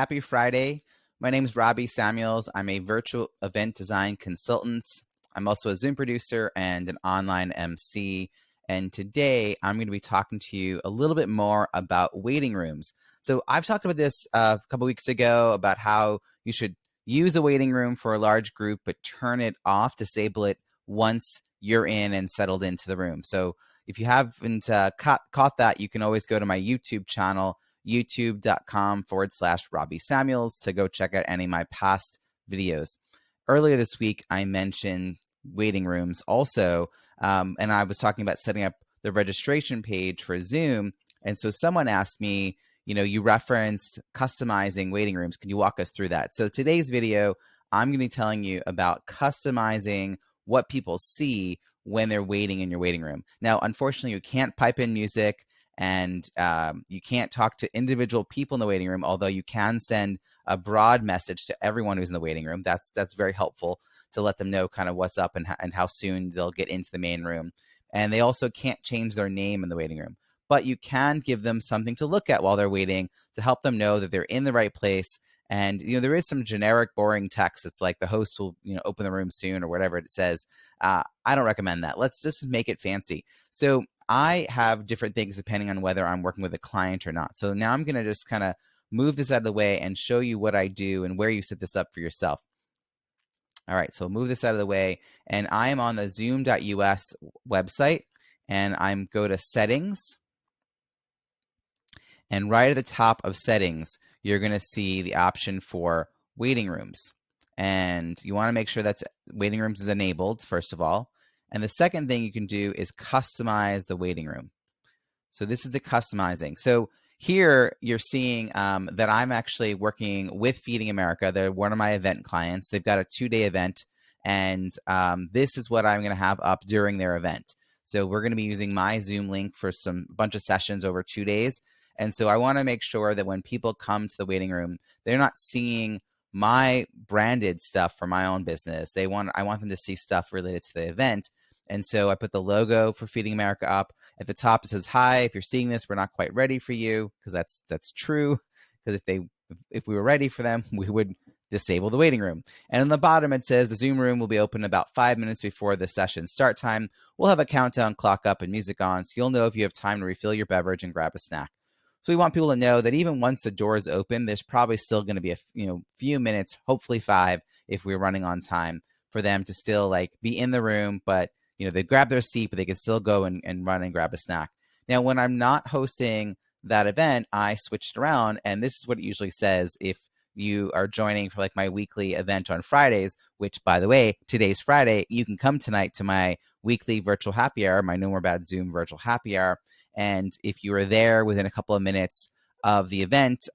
Happy Friday. My name is Robbie Samuels. I'm a virtual event design consultant. I'm also a Zoom producer and an online MC. And today I'm going to be talking to you a little bit more about waiting rooms. So I've talked about this a couple weeks ago about how you should use a waiting room for a large group, but turn it off, disable it once you're in and settled into the room. So if you haven't caught that, you can always go to my YouTube channel, youtube.com/Robbie Samuels, to go check out any of my past videos. Earlier this week, I mentioned waiting rooms also, and I was talking about setting up the registration page for Zoom. And so someone asked me, you referenced customizing waiting rooms. Can you walk us through that? So today's video, I'm going to be telling you about customizing what people see when they're waiting in your waiting room. Now, unfortunately, you can't pipe in music, and you can't talk to individual people in the waiting room, although you can send a broad message to everyone who's in the waiting room. That's very helpful to let them know kind of what's up and how soon they'll get into the main room. And they also can't change their name in the waiting room. But you can give them something to look at while they're waiting to help them know that they're in the right place. And there is some generic, boring text. It's like the host will open the room soon or whatever it says. I don't recommend that. Let's just make it fancy. So I have different things depending on whether I'm working with a client or not. So now I'm going to just kind of move this out of the way and show you what I do and where you set this up for yourself. All right, so move this out of the way. And I am on the zoom.us website, and I'm go to settings. And right at the top of settings, you're going to see the option for waiting rooms. And you want to make sure that waiting rooms is enabled, first of all. And the second thing you can do is customize the waiting room. So this is the customizing. So here you're seeing that I'm actually working with Feeding America. They're one of my event clients. They've got a 2-day event, and this is what I'm going to have up during their event. So we're going to be using my Zoom link for some bunch of sessions over 2 days. And so I want to make sure that when people come to the waiting room, they're not seeing my branded stuff for my own business. I want them to see stuff related to the event. And so I put the logo for Feeding America up. At the top, it says, "Hi, if you're seeing this, we're not quite ready for you," because that's true. Because if we were ready for them, we would disable the waiting room. And on the bottom, it says the Zoom room will be open about 5 minutes before the session start time. We'll have a countdown clock up and music on, so you'll know if you have time to refill your beverage and grab a snack. So we want people to know that even once the doors open, there's probably still going to be a few minutes, hopefully 5, if we're running on time, for them to still be in the room, but they grab their seat, but they can still go and run and grab a snack. Now, when I'm not hosting that event, I switched around, and this is what it usually says if you are joining for my weekly event on Fridays, which, by the way, today's Friday. You can come tonight to my weekly virtual happy hour, my No More Bad Zoom virtual happy hour. And if you are there within a couple of minutes of the event,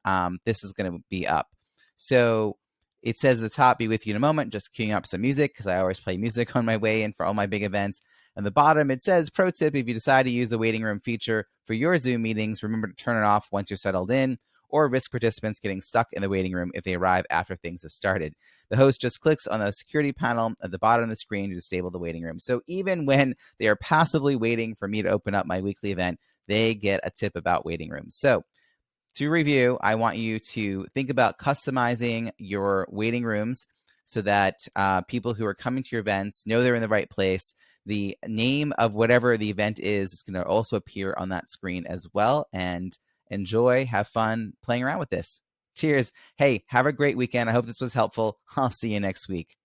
this is going to be up. So it says at the top, "Be with you in a moment," just queuing up some music because I always play music on my way in for all my big events. And the bottom, it says, "Pro tip, if you decide to use the waiting room feature for your Zoom meetings, remember to turn it off once you're settled in, or risk participants getting stuck in the waiting room if they arrive after things have started. The host just clicks on the security panel at the bottom of the screen to disable the waiting room." So even when they are passively waiting for me to open up my weekly event, they get a tip about waiting rooms. So to review, I want you to think about customizing your waiting rooms so that people who are coming to your events know they're in the right place. The name of whatever the event is going to also appear on that screen as well. And enjoy, have fun playing around with this. Cheers. Hey, have a great weekend. I hope this was helpful. I'll see you next week.